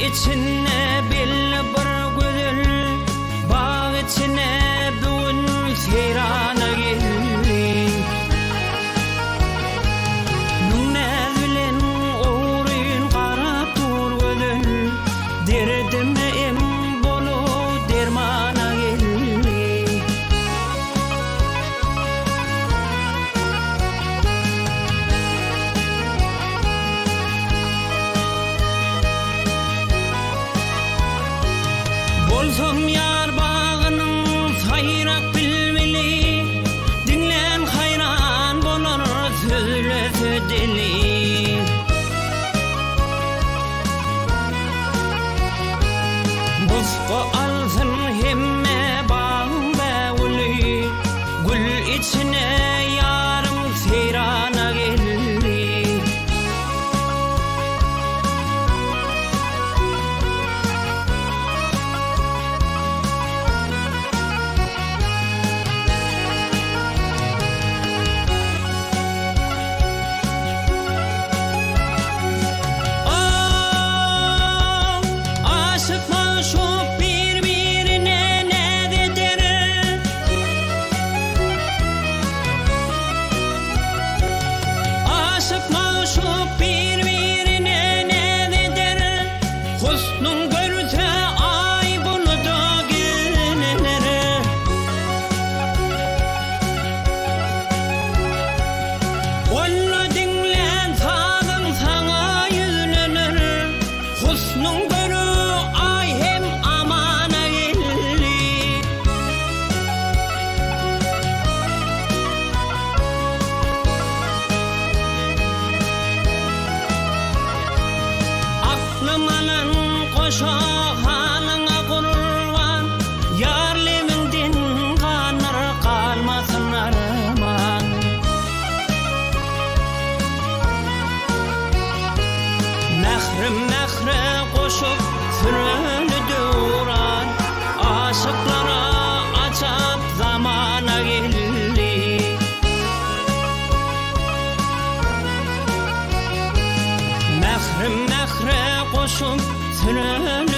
içine belli bir güzel, bağ içine bugün seyrana geldi. Nunez bilen oğruyun qarap dur güzel, derdime em bolu dermana geldi. Bolsam yar bağının sayrak bilmeli, dinlen hayran bolar söylese deli. Bozqa alsın hemme bağın bəvuli, gül içine yarım seyrana geldi. Husnun görse ay bunu da gelenere, Ola dinlen sağdan sana yüzlenir. Husnun görü ay hem amana geldi. Aklım alan koşa halına kurban, yarlimindin kanır kalmasın arman. Mehre koşup sürünü duran, aşıklara açap zamana geldi. Mehre koşup sürünü